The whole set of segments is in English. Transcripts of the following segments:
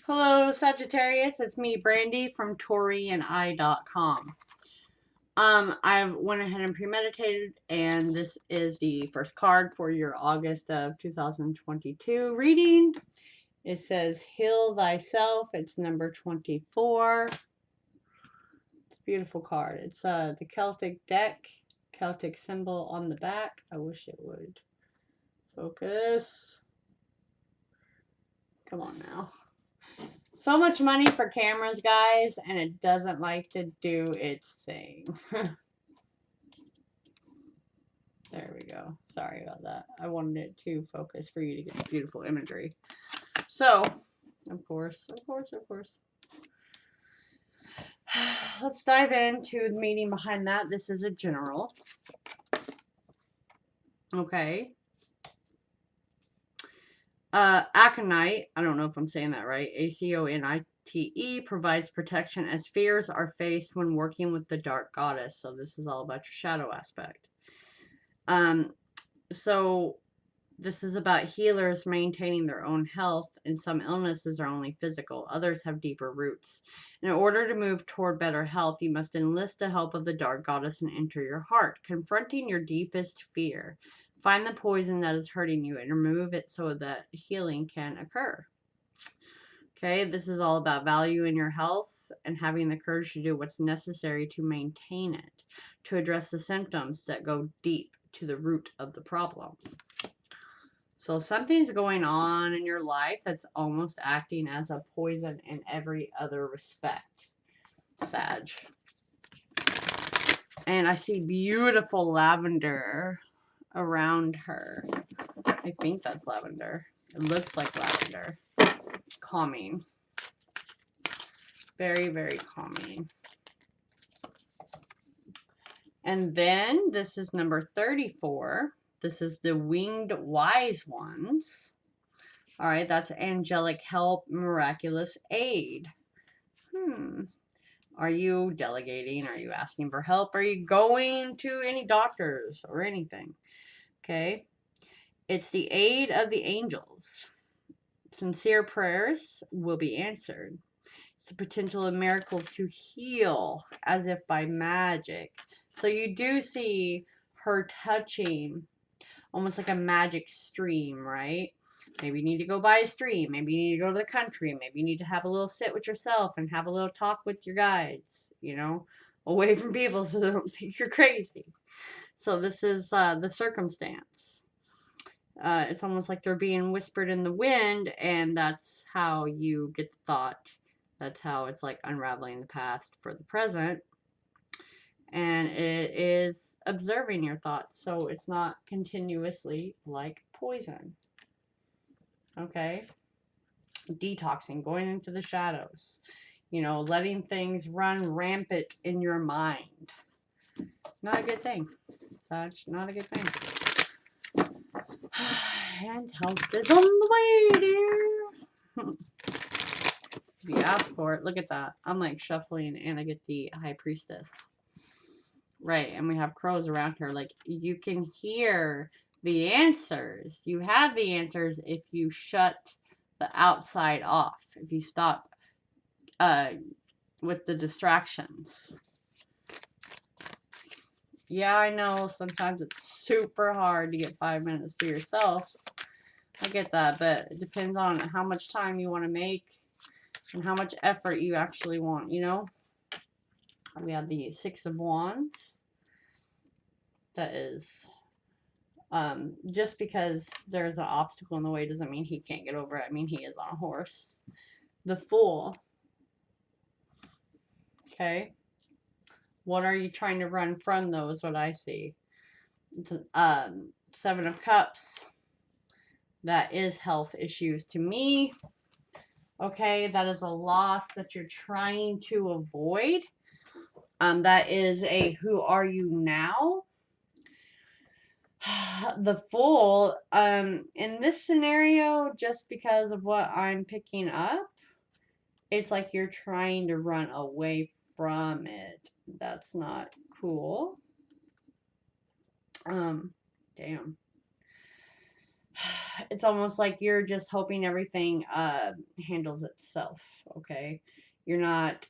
Hello, Sagittarius. It's me, Brandy from Taurean.com. I went ahead and premeditated, and this is the first card for your August of 2022 reading. It says, Heal Thyself. It's number 24. It's a beautiful card. It's the Celtic deck, Celtic symbol on the back. I wish it would focus. Come on now. So much money for cameras, guys, and it doesn't like to do its thing. There we go. Sorry about that. I wanted it to focus for you to get the beautiful imagery. So, of course. Let's dive into the meaning behind that. This is a general. Okay. Aconite, I don't know if I'm saying that right, Aconite, provides protection as fears are faced when working with the dark goddess. So this is all about your shadow aspect. So this is about healers maintaining their own health, and some illnesses are only physical. Others have deeper roots. In order to move toward better health, you must enlist the help of the dark goddess and enter your heart, confronting your deepest fear. Find the poison that is hurting you and remove it so that healing can occur. Okay, this is all about valuing your health and having the courage to do what's necessary to maintain it, to address the symptoms that go deep to the root of the problem. So something's going on in your life that's almost acting as a poison in every other respect, Sag. And I see beautiful lavender around her. I think that's lavender. It looks like lavender. Calming. Very, very calming. And then this is number 34. This is the winged wise ones. All right, that's angelic help, miraculous aid. Are you delegating? Are you asking for help? Are you going to any doctors or anything? Okay. It's the aid of the angels. Sincere prayers will be answered. It's the potential of miracles to heal as if by magic. So you do see her touching almost like a magic stream, right? Maybe you need to go by a stream. Maybe you need to go to the country. Maybe you need to have a little sit with yourself and have a little talk with your guides, you know, away from people so they don't think you're crazy. So this is the circumstance. It's almost like they're being whispered in the wind, and that's how you get the thought. That's how it's like unraveling the past for the present. And it is observing your thoughts, so it's not continuously like poison. Okay? Detoxing, going into the shadows, you know, letting things run rampant in your mind. Not a good thing. Such not a good thing. And health is on the way, dear. You ask for it. Look at that. I'm like shuffling and I get the high priestess. Right, and we have crows around here. Like, you can hear the answers. You have the answers if you shut the outside off. If you stop with the distractions. Yeah, I know sometimes it's super hard to get 5 minutes to yourself. I get that, but it depends on how much time you want to make and how much effort you actually want, you know? We have the Six of Wands. That is, just because there's an obstacle in the way doesn't mean he can't get over it. I mean, he is on a horse. The Fool. Okay. What are you trying to run from, though, is what I see. It's a, Seven of Cups. That is health issues to me. Okay, that is a loss that you're trying to avoid. That is a who are you now? The Fool, in this scenario, just because of what I'm picking up, it's like you're trying to run away from it. That's not cool. Damn. it's almost like you're just hoping everything handles itself, okay? You're not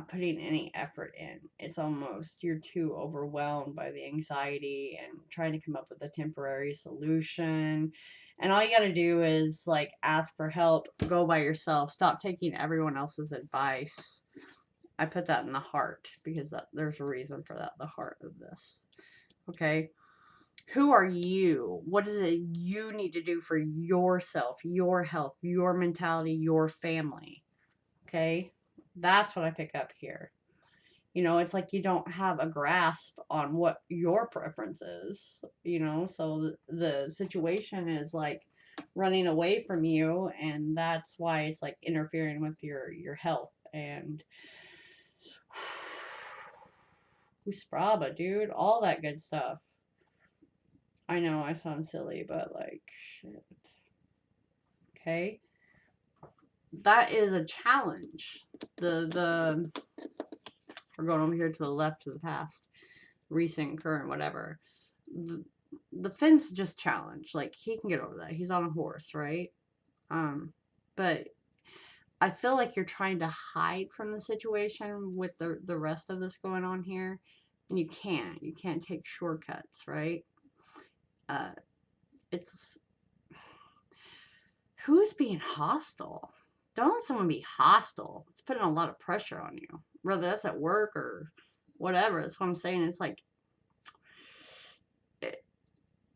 putting any effort in. It's almost you're too overwhelmed by the anxiety and trying to come up with a temporary solution. And all you got to do is like ask for help, go by yourself, stop taking everyone else's advice. I put that in the heart because there's a reason for that, the heart of this. Okay? Who are you? What is it you need to do for yourself, your health, your mentality, your family? Okay? That's what I pick up here. You know, it's like you don't have a grasp on what your preference is, you know, so the situation is like running away from you, and that's why it's like interfering with your health. And Uspraba, dude, all that good stuff. I know I sound silly, but like, shit. Okay? That is a challenge. We're going over here to the left, to the past, recent, current, whatever. The Finn's just challenge. Like, he can get over that. He's on a horse, right? But I feel like you're trying to hide from the situation with the rest of this going on here. And you can't. You can't take shortcuts, right? It's... Who's being hostile? Don't let someone be hostile. It's putting a lot of pressure on you. Whether that's at work or whatever. That's what I'm saying. It's like...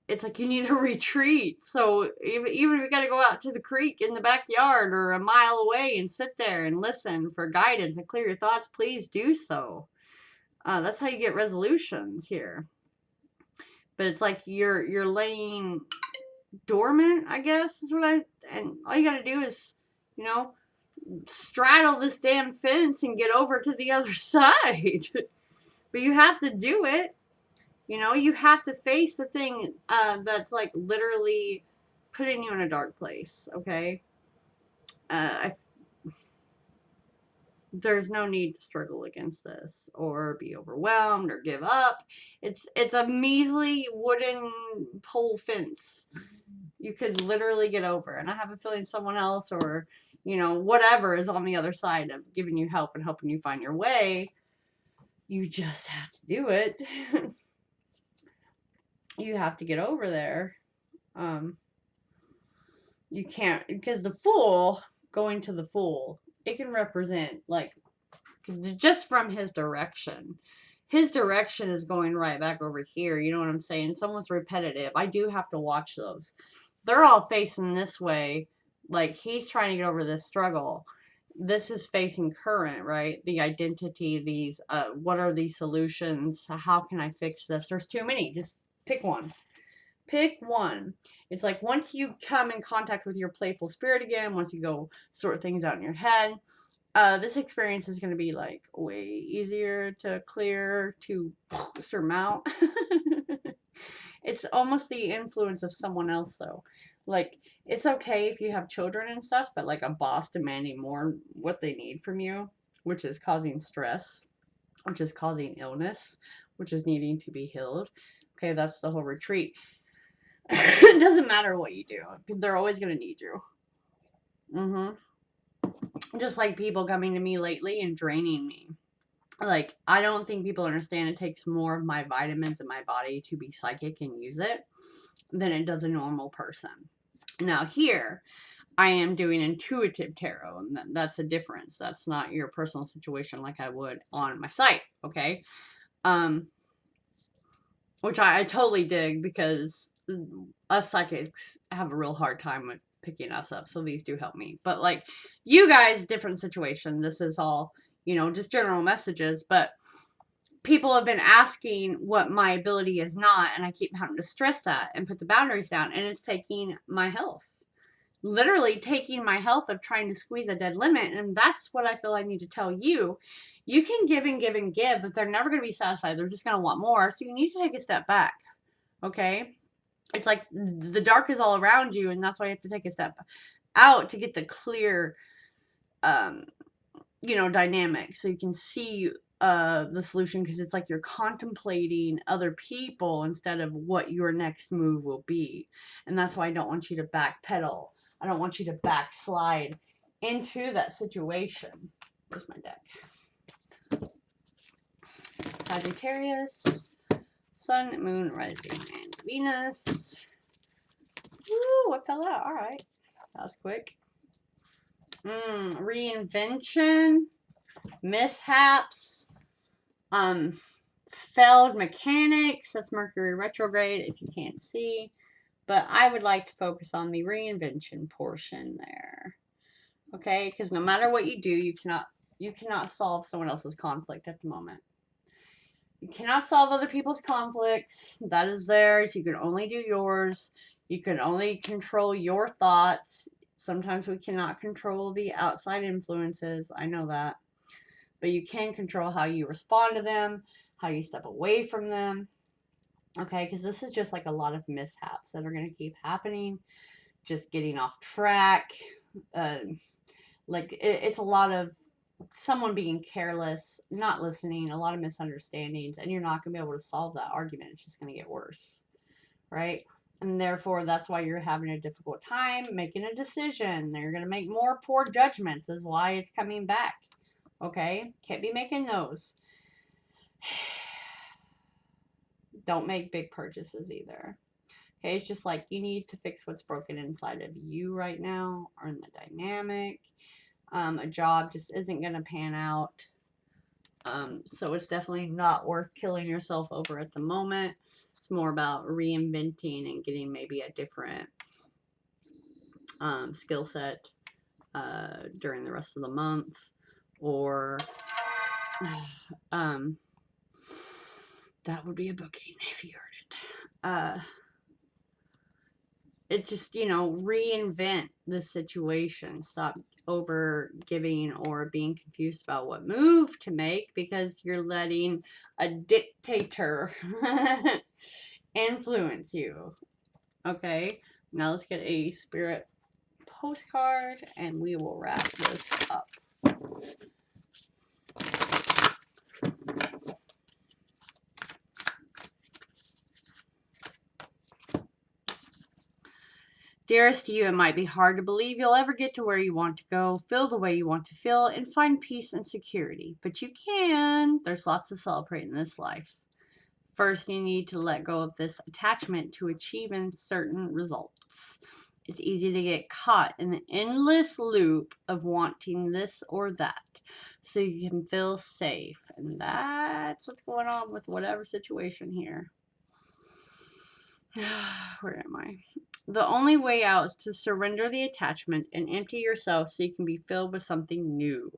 It's like you need a retreat. So even if you got to go out to the creek in the backyard or a mile away and sit there and listen for guidance and clear your thoughts, please do so. That's how you get resolutions here. But it's like you're laying dormant, I guess is what and all you got to do is, you know, straddle this damn fence and get over to the other side. But you have to do it. You know, you have to face the thing that's like literally putting you in a dark place, okay? There's no need to struggle against this or be overwhelmed or give up. It's a measly wooden pole fence you could literally get over. And I have a feeling someone else or, you know, whatever is on the other side of giving you help and helping you find your way. You just have to do it. You have to get over there. You can't, because the Fool, going to the Fool, it can represent, like, just from his direction. His direction is going right back over here. You know what I'm saying? Someone's repetitive. I do have to watch those. They're all facing this way. Like, he's trying to get over this struggle. This is facing current, right? The identity, these, what are these solutions? How can I fix this? There's too many. Just pick one. Pick one. It's like once you come in contact with your playful spirit again, once you go sort things out in your head, this experience is going to be like way easier to clear, to surmount. It's almost the influence of someone else, though. Like, it's okay if you have children and stuff, but like a boss demanding more what they need from you, which is causing stress, which is causing illness, which is needing to be healed. Okay, that's the whole retreat. It doesn't matter what you do. They're always going to need you. Just like people coming to me lately and draining me. Like, I don't think people understand it takes more of my vitamins in my body to be psychic and use it than it does a normal person. Now here, I am doing intuitive tarot, and that's a difference. That's not your personal situation like I would on my site, okay? Which I totally dig, because us psychics have a real hard time with picking us up, so these do help me. But like, you guys, different situation. This is all, you know, just general messages, but people have been asking what my ability is not, and I keep having to stress that and put the boundaries down, and it's taking my health. Literally taking my health of trying to squeeze a dead limit, and that's what I feel I need to tell you. You can give and give and give, but they're never going to be satisfied. They're just going to want more, so you need to take a step back, okay? It's like the dark is all around you, and that's why you have to take a step out to get the clear, you know, dynamic, so you can see the solution, because it's like you're contemplating other people instead of what your next move will be. And that's why I don't want you to backpedal. I don't want you to backslide into that situation. Where's my deck? Sagittarius, Sun, Moon, Rising, and Venus. Woo, what fell out? All right. That was quick. Reinvention, mishaps, failed mechanics. That's Mercury retrograde if you can't see. But I would like to focus on the reinvention portion there. Okay? Because no matter what you do, you cannot solve someone else's conflict at the moment. You cannot solve other people's conflicts. That is theirs. You can only do yours. You can only control your thoughts. Sometimes we cannot control the outside influences. I know that. But you can control how you respond to them, how you step away from them. Okay, because this is just like a lot of mishaps that are going to keep happening. Just getting off track. It's a lot of someone being careless, not listening, a lot of misunderstandings, and you're not going to be able to solve that argument. It's just going to get worse, right? And therefore, that's why you're having a difficult time making a decision. They're going to make more poor judgments is why it's coming back, okay? Can't be making those. Don't make big purchases either. Okay, it's just like you need to fix what's broken inside of you right now or in the dynamic. A job just isn't going to pan out. So it's definitely not worth killing yourself over at the moment. It's more about reinventing and getting maybe a different skill set during the rest of the month. Or that would be a booking if you heard it. It just, reinvent the situation. Stop over giving or being confused about what move to make because you're letting a dictator influence you. Okay, now let's get a spirit postcard and we will wrap this up. Dearest to you, it might be hard to believe you'll ever get to where you want to go, feel the way you want to feel, and find peace and security. But you can. There's lots to celebrate in this life. First, you need to let go of this attachment to achieving certain results. It's easy to get caught in the endless loop of wanting this or that so you can feel safe. And that's what's going on with whatever situation here. Where am I? The only way out is to surrender the attachment and empty yourself so you can be filled with something new.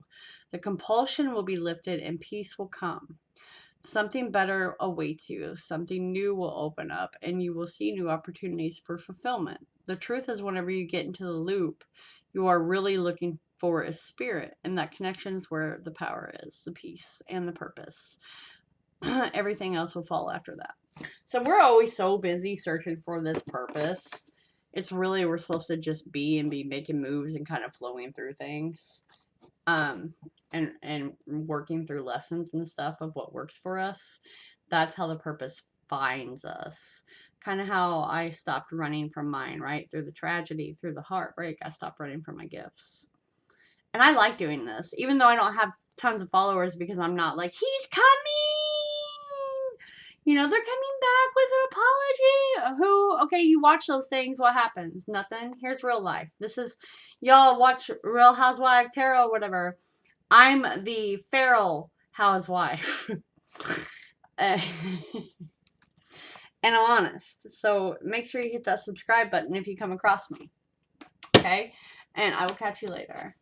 The compulsion will be lifted and peace will come. Something better awaits you. Something new will open up and you will see new opportunities for fulfillment. The truth is, whenever you get into the loop, you are really looking for a spirit, and that connection is where the power is, the peace and the purpose. Everything else will fall after that. So we're always so busy searching for this purpose. It's really, we're supposed to just be making moves and kind of flowing through things. And working through lessons and stuff of what works for us. That's how the purpose finds us. Kind of how I stopped running from mine, right? Through the tragedy, through the heartbreak, I stopped running from my gifts. And I like doing this, even though I don't have tons of followers, because I'm not like, he's coming! They're coming back with an apology. Okay, you watch those things. What happens? Nothing. Here's real life. This is, y'all watch Real Housewife Tarot, whatever. I'm the feral housewife. And I'm honest. So make sure you hit that subscribe button if you come across me. Okay? And I will catch you later.